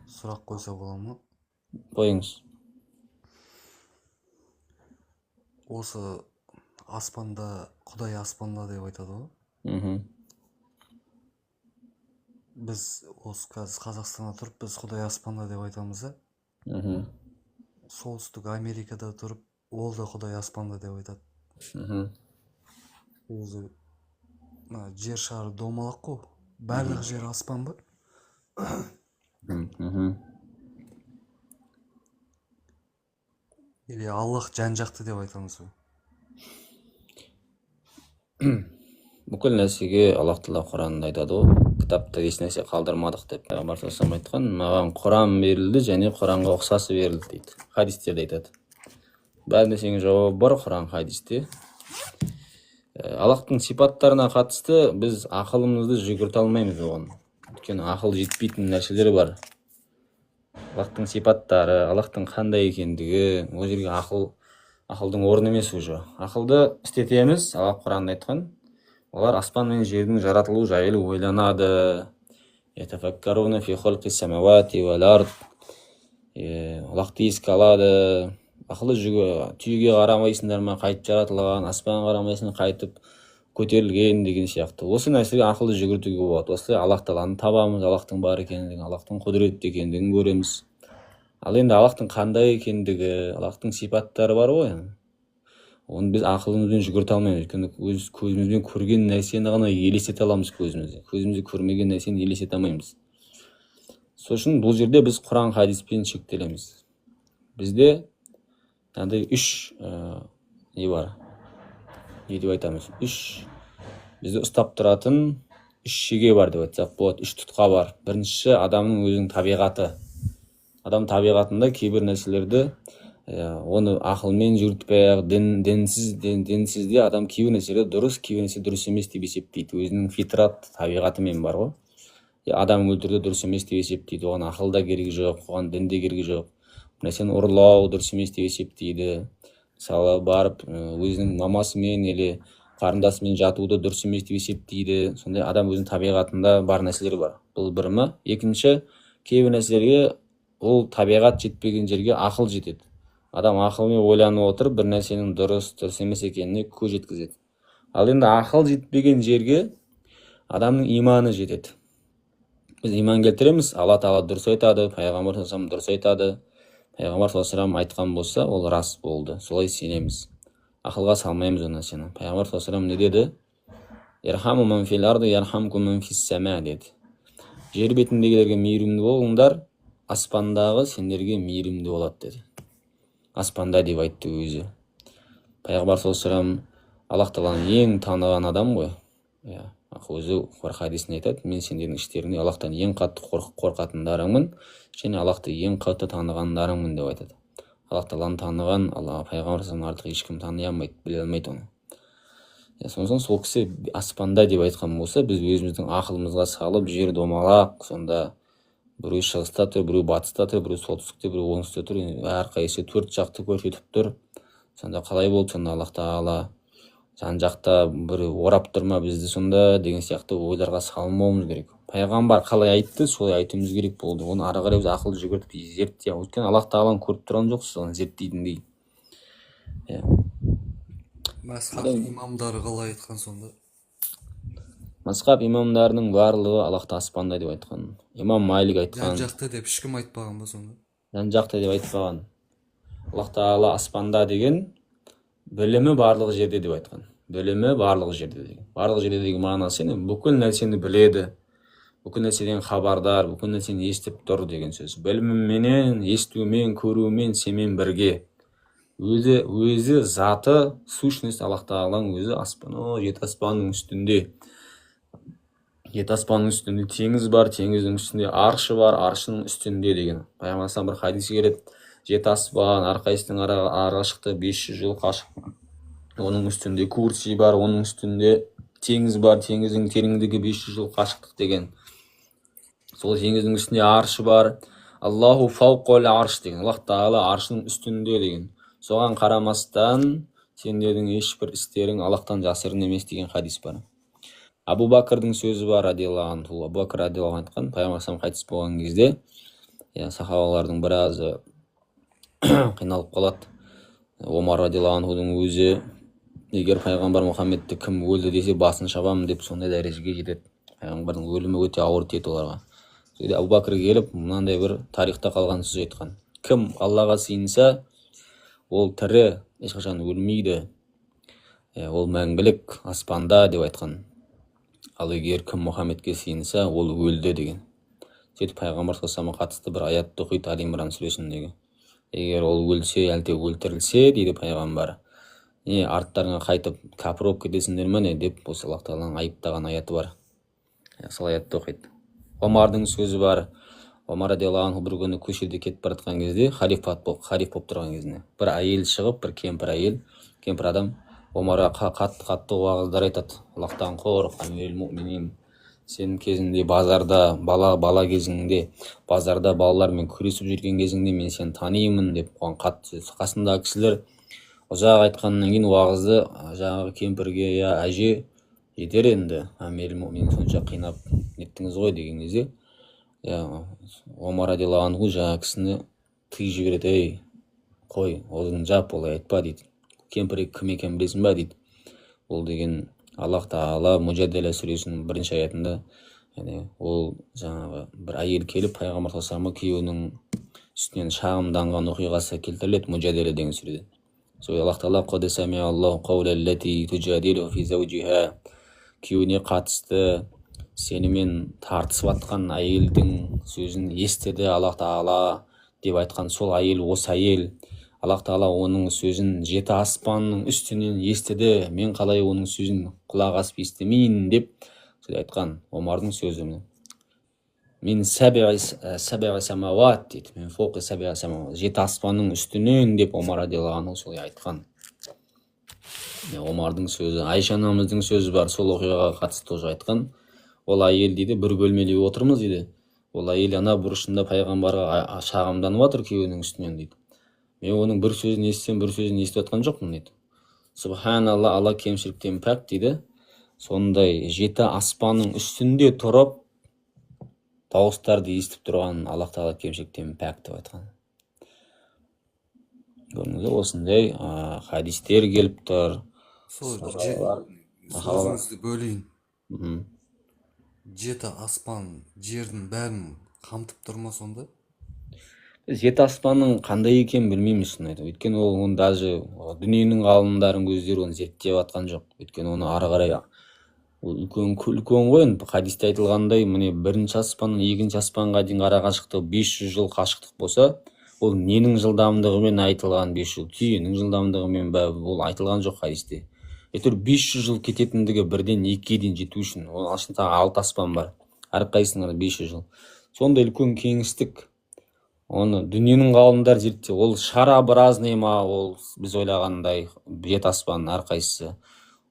Сұрақ қойса бола ма? Қойыңыз. Осы аспанда, Құдай аспанда деп айтады ғой. Біз осы қазір Қазақстанда тұрып, біз Құдай аспанда деп айтамыз да. Солтүстік Америкада тұрып, ол да Құдай аспанда деп айтады. Өзі жер шары домалақ қой. Барлық жер аспан ба? Или Аллах жан-жақты деп айтамыз ба? Бүкіл нәрсеге Аллах Тағала Құранында айтады ғой, кітапта еш нәрсе қалдырмадық деп. Пайғамбар саллаллаху алейхи айтқан, маған Құран берілді және Құранға ұқсасы берілді дейді. Хадистерде айтады. Бәрі нәрсенің жауабы бар Құран хадисте. Аллахтың сипаттарына қатысты біз ақылымызды жүгірте алмаймыз оған. Өйткені ақыл жетпейтін нәрселер бар. Аллахтың сипаттары, Аллахтың қандай екендігі, ол жерге ақылдың орны емес уже. Ақылды істетеміз, Аллах Құранында айтқан. Олар аспан мен жердің жаратылу жайлы ойланады. Ятафаккаруна фи халқи самауати вал ард. Аллахты еске алады. Ақылы түйеге қарамайсыңдар ма, қайтып жаратылған, аспан қарамайсың, қайтып көтерілген деген сияқты. Осы нәрсеге ақылды жүгіртуге болады. Осылай Аллах Тағаланы табамыз, Аллахтың бар екендігін, Аллахтың құдіретті екендігін көреміз. Ал енді Аллахтың қандай екендігі, Аллахтың сипаттары бар ғой. Оны біз ақылымызбен жүгірте алмаймыз. Өйткені өз көзімізбен көрген нәрсені ғана елестете аламыз көзімізде. Көзімізде көрмеген нәрсені елестете алмаймыз. Сол үшін бұл жерде біз Құран хадиспен шектелеміз. Бізде үш не бар? Не деп айтамыз? Бізді ұстап тұратын үш шеге бар деп айтсақ болады. Үш тұтқа бар. Бірінші адамның өзінің табиғаты. Адам табиғатында кейбір нәрселерді оны ақылмен жүртпей, дінсізде адам кейбір нәрселер дұрыс, кейбір нәрсе дұрыс емес деп есептейді. Өзінің фитрат табиғатымен бар ғой. Адам өлтірді дұрыс емес деп есептейді. Оған ақылда керегі жоқ, оған дінде керегі жоқ. Нәрсені ұрлау дұрыс емес деп есептейді. Мысалы барып өзінің мамасымен или қарындасымен жатуды дұрыс емес деп есептейді. Сондай адам өзінің табиғатында бар нәрселер бар. Бұл бір ма? Екінші, кейбір нәрселерге ол табиғат жетпеген жерге ақыл жетеді. Адам ақылмен ойланып отырып, бір нәрсенің дұрыс емес екеніне көз жеткізеді. Ал енді ақыл жетпеген жерге адамның иманы жетеді. Біз иман келтіреміз, Алла Тағала дұрыс айтады, Пайғамбар саллаллаху алейхи дұрыс айтады. Пайғамбар саллаллаху алейхи айтқан болса, ол рас болды. Солай сенеміз. Ақылға салмаймыз ол нәрсені. Пайғамбар саллаллаху алейхи не деді? Ирхаму ман фил арди ярхамкум ман фис сама деді. Жер бетіндегілерге мейірімді болыңдар, аспандағы сендерге мейірімді болады деді. Аспанда деп айтты өзі. Пайғамбар саллаллаху алейхи Аллах Тағаланы ең таныған адам ғой. Өзі хадисінде айтады, мен сендердің іштерінде Аллахтан ең қатты қорқатындарыңмын, және Аллахты ең қатты танығандарыңмын деп айтады. Аллах Тағаланы таныған, Пайғамбар саллаллаху артық ешкім тани алмайды, біле алмайды оны. Сондықтан сол кісі аспанда деп айтқан болса, біз өзіміздің ақылымызға салып, жер домалақ, сонда біреу шығыста тұр, біреу батыста тұр, біреу солтүстікте, біреу оңтүстікте тұр, әрқайсысы төрт жақты көрсетіп тұр. Сонда қалай болды? Сонда Аллах Тағала жан-жақта бір орап тұр ма бізді сонда деген сияқты ойларға салмауымыз керек. Пайғамбар қалай айтты, солай айтуымыз керек болды. Оны ары қарай біз ақылды жүгіртіп зерттей. Өйткені Аллах Тағаланы көріп тұрған жоқсыз, оны зерттейтіндей. Мазхаб имамдары қалай айтқан сонда? Мазхаб имамдарының барлығы Аллахты аспанда деп айтқан. Имам Малик айтқан. Жан-жақты деп ешкім айтпаған ба сонда? Жан-жақты деп айтпаған. Аллах Тағала аспанда деген білімі барлық жерде деп айтқан. Білімі барлық жерде деген. Барлық жерде деген мағынасы бүкіл нәрсені біледі, бүкіл нәрседен хабардар, бүкіл нәрсені естіп тұр деген сөз. Біліміменен, естумен, көрумен, семен бірге. Өзі заты, сущность Аллах Тағаланың өзі жеті аспанның үстінде. Жеті аспанның үстінде теңіз бар, теңіздің үстінде аршы бар, аршының үстінде деген. Пайғамбар бір хадис келеді. Жеті аспан, әрқайсының арашықтығы 500 жыл қашық. Оның үстінде курси бар, оның үстінде теңіз бар, теңіздің тереңдігі 500 жыл қашықтық деген. Сол теңіздің үстінде аршы бар. Аллаху фауқол арш деген. Аллах Тағала аршының үстінде деген. Соған қарамастан сендердің ешбір істерің Аллахтан жасырын емес деген хадис бар. Абу Бәкірдің сөзі бар, радиаллаху анху. Абу Бәкір радиаллаху анху айтқан, Пайғамбар қайтыс болған кезде сахабалардың біразы қиналып қалады. Омар радиаллаху анхудың өзі егер пайғамбар Мұхаммедті кім өлді десе басын шабамын деп сондай дәрежеге жетеді. Пайғамбардың өлімі өте ауыр тиеді оларға. Сөйде Абу Бәкір келіп мынандай бір тарихта қалған сөз айтқан: кім Аллаға сыйынса, ол тірі, ешқашан өлмейді, ол мәңгілік аспанда деп айтқан. Ал егер кім Мұхаммедке сыйынса, ол өлді деген. Сөйтіп пайғамбар саллаллаху алейхи қатысты бір аятты оқиды, Али Имран сүресіндегі. Егер ол өлсе, әлде өлтірілсе дейді пайғамбар, арттарыңа қайтып кәпір болып кетесіңдер ме деп осы Аллах тағаланың айыптаған аяты бар. Сол аятты оқиды. Омардың сөзі бар. Омар радиаллаху анху бір күні көшеде кетіп бара жатқан кезде, халиф болып тұрған кезінде, бір әйел шығып, бір кемпір адам Омарға қатты уағыздар айтады. Аллахтан қорық, әмирул муъминин, сен кезінде базарда, бала кезіңде, базарда балалармен күресіп жүрген кезіңде мен сені танимын деп оған қатты. Қасындағы кісілер ұзақ айтқаннан кейін уағызды жаңағы кемпірге: я әже, жетер енді, әмирул муъминин сонша қинап неттіңіз ғой деген кезде, Омар радиаллаху анху жаңағы кісіні тыйып жібереді: ей, қой, аузыңды жап, олай айтпа дейді. Кемпір кім екенін білесің ба дейді. Ол деген Аллах тағала Мужадала сүресінің 1-ші аятында, ол жаңағы бір әйел келіп пайғамбар саллаллаху алейхи күйеуінің үстінен шағымданған оқиғасы келтіріледі Мужадала деген сүреде. Сол Аллах тағала: қад самиаллаху қаулаллати туджадилу фи заужиха, күйеуіне қатысты сенімен тартысып жатқан әйелдің сөзін естіді Аллах тағала деп айтқан. Сол әйел осы әйел. Аллах тағала оның сөзін 7 аспанның үстінен естіді, мен қалай оның сөзін құлақ асып естімейін деп айтқан. Омардың сөзі мен сәбиғи самауат дейді, мен фоқи сәбиғи самауат, 7 аспанның үстінен деп Омар радиаллаху анху солай айтқан. Омардың сөзі. Айша анамыздың сөзі бар, сол оқиғаға қатысты тоже айтқан. Ол әйел дейді, бір бөлмеде отырмыз дейді. Ол әйел ана бұрышында пайғамбарға шағымданып жатыр күйеуінің үстінен дейді. Мен оның бір сөзін естісем, бір сөзін естіп жатқан жоқпын дейді. Субханалла, Алла кемшіліктен пәк дейді. Сондай 7 аспанның үстінде тұрып дауыстарды естіп тұрған Аллах тағала кемшіліктен пәк деп айтқан. Көрдіңіз, осындай хадистер келіп тұр. Сөзіңізді бөлейін. 7 аспан, жердің бәрін қамтып тұрма сонда? 7 аспанның қандай екенін білмейміз шын айтып. Өйткені оны даже дүниенің ғалымдарын көздері оны зерттеп жатқан жоқ. Өйткені оны ары қарай үлкен ғой, хадисте айтылғандай, міне 1-ші аспаннан 2-ші аспанға дейін арақашықтық 500 жыл қашықтық болса, ол ненің жылдамдығымен айтылған 500 жыл, түйенің жылдамдығымен ол айтылған жоқ хадисте. Әйтеуір 500 жыл кететіндігі 1-ден 2-ге дейін жету үшін, оның астында 6 аспан бар, әрқайсысында 500 жыл. Сондай үлкен кеңістік. Оны дүниенің ғалымдары зерттеп, ол шарообразный ма, ол біз ойлағандай 7 аспан әрқайсысы,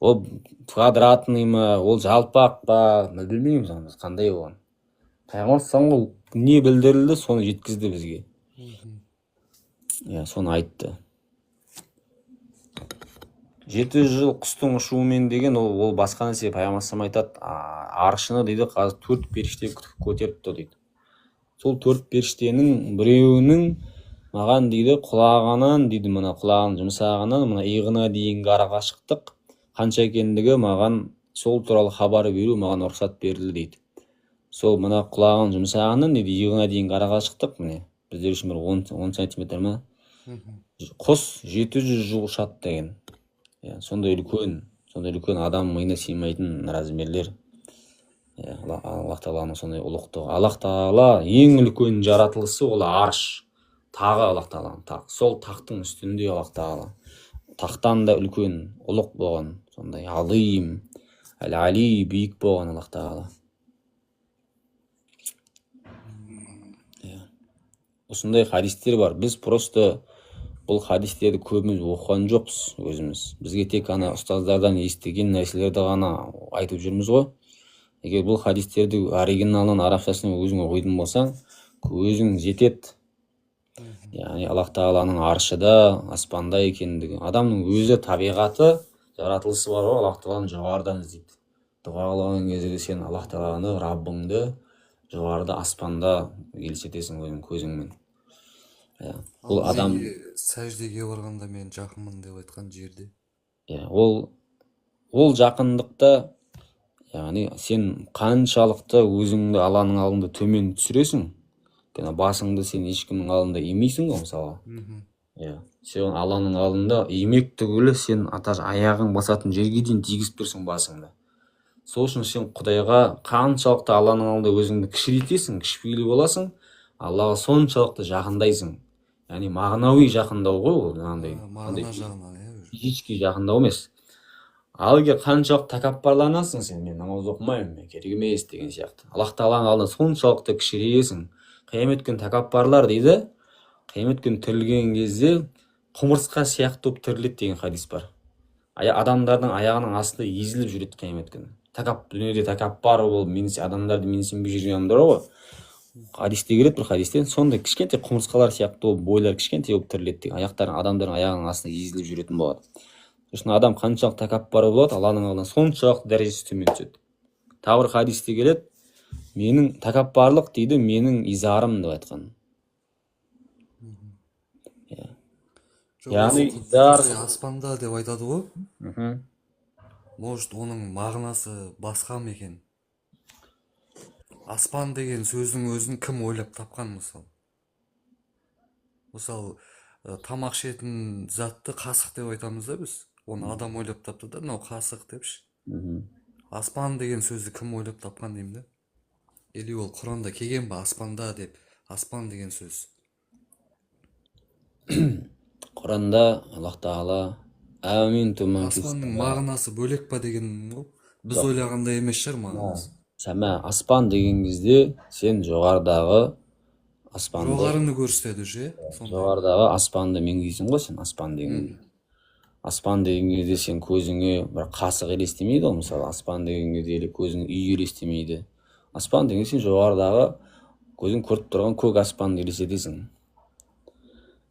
ол квадратный ма, ол жалпақ па, білмейміз қандай оған. Пайғамбар саллаллаху не білдірілді, соны жеткізді бізге. Соны айтты. 700 жыл құстың ұшуымен деген ол басқа нәрсе. Пайғамбар саллаллаху айтады, аршыны дейді қазір 4 періште көтеріпті дейді. Сол 4 періштенің біреуінің маған дейді құлағынан дейді, мына құлағын жұмсағынан мына иығына дейінгі арақашықтық қанша екендігі маған сол туралы хабар беру маған рұқсат берілді дейді. Сол мына құлағын жұмсағынан дейді иығына дейінгі арақашықтық, міне біздер үшін бір 10 сантиметр ма, құс 700 жыл ұшады деген. Сондай үлкен адам миына сыймайтын размерлер. Аллах тағаланың сондай ұлықтығы. Аллах тағала ең үлкен жаратылысы ол арш, тағы Аллах тағаланың тақ. Сол тақтың үстінде Аллах тағала. Тақтан да үлкен ұлық болған, сондай алим, әл-али, биік болған Аллах тағала. Осындай хадистер бар. Біз просто бұл хадистерді көбіміз оқыған жоқпыз өзіміз. Бізге тек ана ұстаздардан естіген нәрселерді ғана айтып жүрміз ғой. Егер бұл хадистерді оригиналынан арабшасына өзің оқитын болсаң, көзің жетеді. Яғни Аллах тағаланың аршыда, аспанда екендігі. Адамның өзі табиғаты, жаратылысы бар ғой, Аллах тағаланы жоғарыдан іздейді. Дұға қылған кезде сен Аллах тағаланы, Раббыңды жоғарыда аспанда елестетесің өзің көзіңмен. Бұл Ал адам, сәждеге барғанда мен жақынмын деп айтқан жерде. ол жақындықта, яғни сен қаншалықты өзіңді Алланың алдында төмен түсіресің, басыңды сен ешкімнің алдында имейсің ғой мысалы. Сен Алланың алдында имек түгілі сен аяғың басатын жерге дейін тигізіп тұрсың басыңды. Сол үшін сен Құдайға қаншалықты Алланың алдында өзіңді кішірейтесің, кішіпейіл боласың, Аллаға соншалықты жақындайсың. Яғни мағынауи жақындау ғой ол, Мағына жағынан, физически жақындау емес. Ал егер қаншалықты тәкаппарланасың сен, мен намаз оқымаймын, мен керек емес деген сияқты. Аллах тағаланың алдында соншалықты кішірейесің. Қиямет күні тәкаппарлар дейді, қиямет күні тірілген кезде құмырсқа сияқты болып тіріледі деген хадис бар. Адамдардың аяғының астында езіліп жүреді қиямет күні. Дүниеде тәкаппар болып, адамдарды менсінбей жүрген адамдар ғой. Хадисте келеді бір хадистен, сондай кішкентай құмырсқалар сияқты болып, бойлар кішкентай болып тіріледі деген. Адамдардың аяғының астында езіліп жүретін болады. Сосын адам қаншалық тәкаппар болады, Алланың алдында соншалықты дәрежесі төмен түседі. Тағы бір хадисте келеді, менің тәкаппарлық дейді, менің изарым деп айтқан. Яғни аспанда деп айтады ғой. Может, оның мағынасы басқа ма екен? Аспан деген сөздің өзін кім ойлап тапқан мысалы? Мысалы, тамақ ішетін затты қасық деп айтамыз да біз. Оны адам ойлап тапты да, мынау қасық депші. Аспан деген сөзді кім ойлап тапқан деймін да? Или ол Құранда келген ба аспанда деп, аспан деген сөз? Құранда Аллах тағала аспанның мағынасы бөлек па деген ғой. Біз ойлағандай емес шығар мағынасы. Аспан деген кезде сен жоғарыдағы аспанды, жоғарыны көрсетеді же. Жоғарыдағы аспанды меңгейсің ғой сен. Аспан деген аспан деген кезде сен көзіңе бір қасық елестемейді ғой мысалы. Аспан деген кезде көзіңе үй елестемейді. Аспан деген сен жоғарыдағы көзің көріп тұрған көк аспанды елестетесің.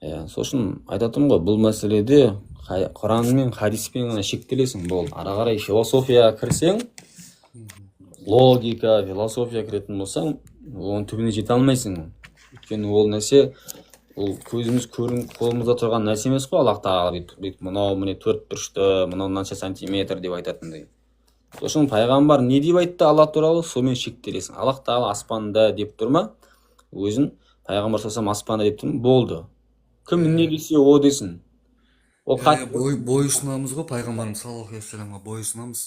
Сол үшін айтатым ғой, бұл мәселеде Құран мен хадиспен ғана шектелесің. Бұл ара қарай философияға кірсең, логика, философия кіретін болсаң, оның түбіне жете алмайсың. Өйткені ол нәрсе, ол көзіміз қолымызда тұрған нәрсе емес қой. Аллах тағала мынау міне 4 бұрышты, мынау мынанша сантиметр деп айтатындай. Сол үшін пайғамбар не деп айтты Алла туралы, сонымен шектелесің. Аллах тағала аспанда деп тұрма, өзін пайғамбар салсам аспанда деп тұрма, болды. Кім не десе о десін. Бойұсынамыз ғой, пайғамбарымыз саллаллаху алейхи ва салламға бойұсынамыз.